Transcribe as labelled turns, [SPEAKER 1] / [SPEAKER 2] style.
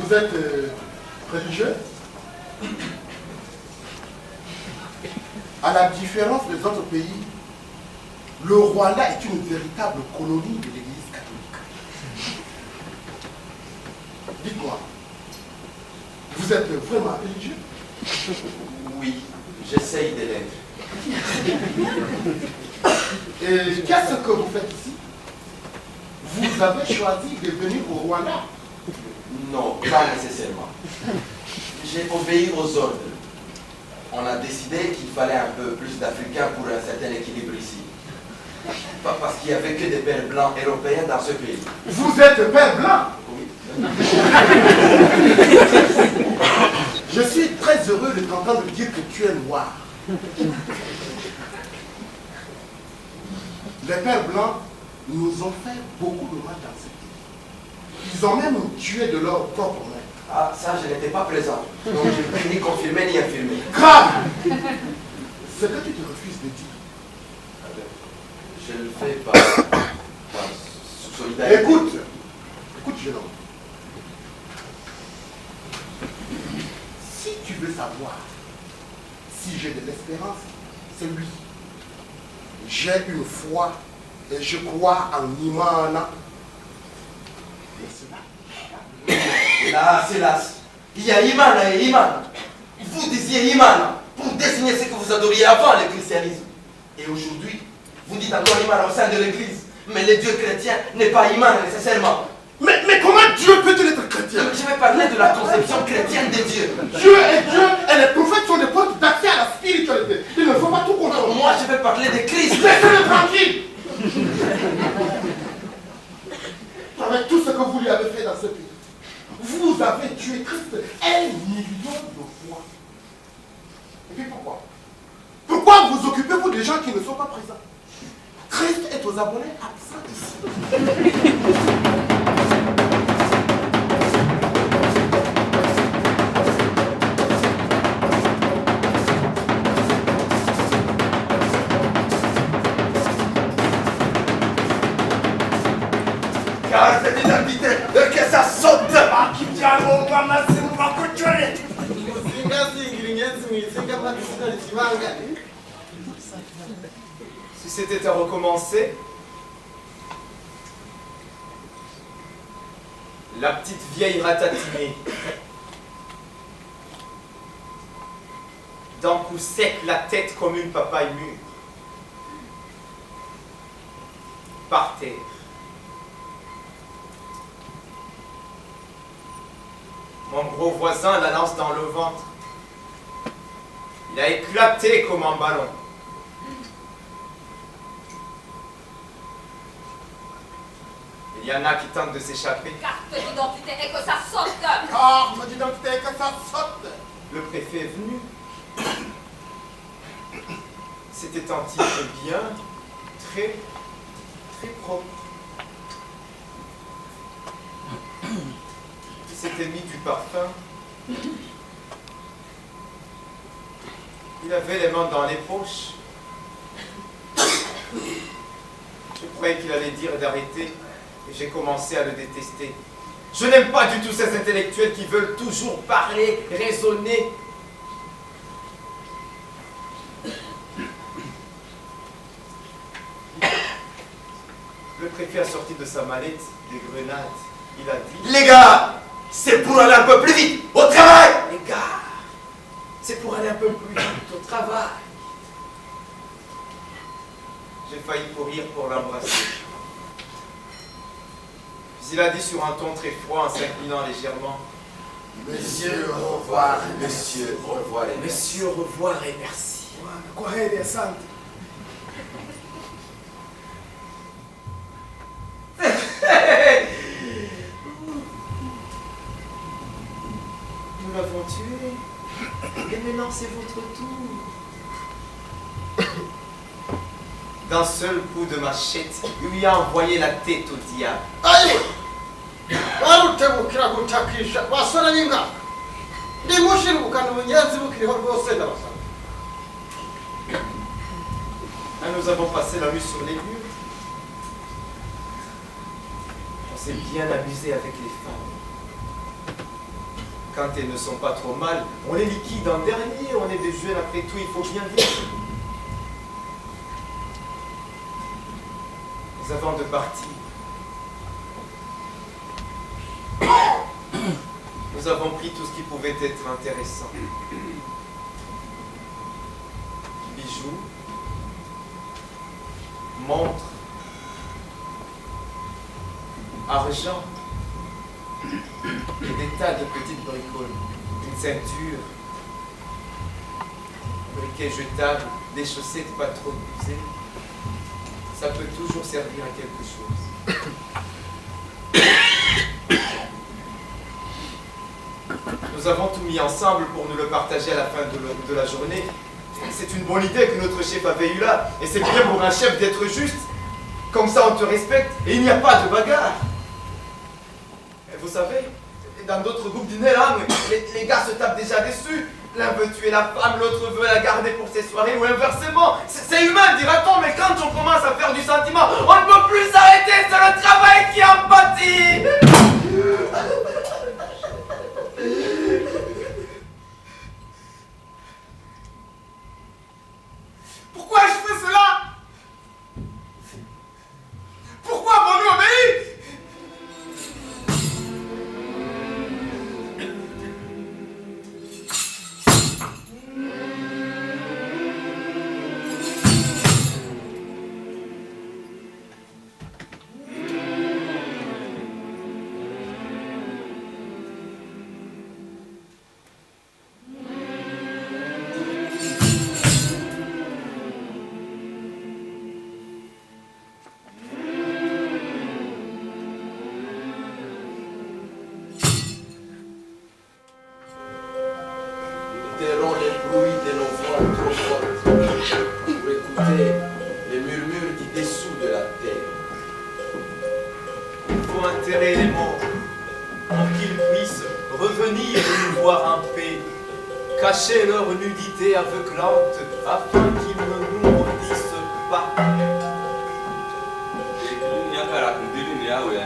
[SPEAKER 1] Vous êtes religieux? À la différence des autres pays, le Rwanda est une véritable colonie de l'Église catholique. Dites-moi, vous êtes vraiment religieux?
[SPEAKER 2] Oui, j'essaye de l'être.
[SPEAKER 1] Et qu'est-ce que vous faites ici? Vous avez choisi de venir au Rwanda?
[SPEAKER 2] Non, pas nécessairement. J'ai obéi aux ordres. On a décidé qu'il fallait un peu plus d'Africains pour un certain équilibre ici. Pas parce qu'il n'y avait que des pères blancs européens dans ce pays.
[SPEAKER 1] Vous êtes père blanc?
[SPEAKER 2] Oui.
[SPEAKER 1] Je suis très heureux de t'entendre dire que tu es noir. Les pères blancs nous ont fait beaucoup de mal dans ce pays. Ils ont même tué de leur propre mère.
[SPEAKER 2] Ah, ça, je n'étais pas présent. Donc je ne peux ni confirmer ni infirmer.
[SPEAKER 1] Grave! Ce que tu te refuses de dire.
[SPEAKER 2] Je le fais par solidarité.
[SPEAKER 1] Écoute, jeune homme. Si tu veux savoir si j'ai de l'espérance, c'est lui. J'ai une foi et je crois en Imana. Mais cela.
[SPEAKER 2] Hélas. Il y a Imana et Imana. Vous disiez Imana pour désigner ce que vous adoriez avant le christianisme. Et aujourd'hui, vous dites encore Imana au sein de l'église. Mais le Dieu chrétien n'est pas Imana nécessairement.
[SPEAKER 1] Mais comment Dieu peut-il être chrétien?
[SPEAKER 2] Je vais parler de la conception chrétienne de Dieu.
[SPEAKER 1] Dieu est Dieu et les prophètes sont des portes d'accès à la spiritualité. Il ne faut pas tout comprendre.
[SPEAKER 2] Moi, je vais parler de Christ.
[SPEAKER 1] Laissez-le tranquille. Avec tout ce que vous lui avez fait dans ce pays, vous avez tué Christ 1 million de fois. Et puis pourquoi? Pourquoi vous occupez-vous des gens qui ne sont pas présents? Christ est aux abonnés absents ici.
[SPEAKER 2] Car cette identité, que ça saute.
[SPEAKER 3] Si c'était à recommencer, la petite vieille ratatinée, d'un coup sec, la tête comme une papaye mûre, par terre. Mon gros voisin la lance dans le ventre. Il a éclaté comme un ballon. Il y en a qui tentent de s'échapper.
[SPEAKER 4] Carte d'identité et que ça saute.
[SPEAKER 1] Carte d'identité et que ça saute.
[SPEAKER 3] Le préfet est venu. C'était un type bien, très propre. Il s'était mis du parfum. Il avait les mains dans les poches. Je croyais qu'il allait dire d'arrêter et j'ai commencé à le détester. Je n'aime pas du tout ces intellectuels qui veulent toujours parler, raisonner. Le préfet a sorti de sa mallette des grenades. Il a dit...
[SPEAKER 2] Les gars, c'est pour aller un peu plus vite au travail.
[SPEAKER 3] Les gars, c'est pour aller un peu plus vite au travail. J'ai failli courir pour l'embrasser. Puis il a dit sur un ton très froid, en s'inclinant légèrement.
[SPEAKER 2] Monsieur, au revoir. Monsieur, au revoir et merci.
[SPEAKER 3] Monsieur, au revoir et merci. Nous l'avons tué. Et maintenant, c'est votre tour. D'un seul coup de machette, il lui a envoyé la tête au diable.
[SPEAKER 5] Aïe! Warutebukira gutakisha basora n'inka ndimushirukana ubugenzi bukiriho rwose ndabasaba.
[SPEAKER 3] Nous avons passé la nuit sur les murs. On s'est bien amusé avec les femmes. quand elles ne sont pas trop mal, on les liquide en dernier, on est des jeunes après tout, il faut bien vivre. Mais avant de partir, nous avons pris tout ce qui pouvait être intéressant. Bijoux, montres, argent, et des tas de petites bricoles, une ceinture, un briquet jetable, des chaussettes pas trop usées. Ça peut toujours servir à quelque chose. Nous avons tout mis ensemble pour nous le partager à la fin de la journée. C'est une bonne idée que notre chef avait eue là, et c'est bien pour un chef d'être juste. Comme ça on te respecte et il n'y a pas de bagarre. Et vous savez, dans d'autres groupes dîners là, les gars se tapent déjà dessus. L'un veut tuer la femme, l'autre veut la garder pour ses soirées, ou inversement. C'est humain, dira-t-on, mais quand on commence à faire du sentiment, on ne peut plus s'arrêter, c'est le travail qui en pâtit. Pourquoi je fais cela? Pourquoi avons-nous obéi?
[SPEAKER 2] Tairons les bruits de nos voix trop fortes pour écouter les murmures du dessous de la terre.
[SPEAKER 3] Il faut enterrer les morts pour qu'ils puissent revenir nous voir en paix, cacher leur nudité aveuglante afin qu'ils ne nous maudissent pas.
[SPEAKER 6] Nyakara kundili ni yawe ya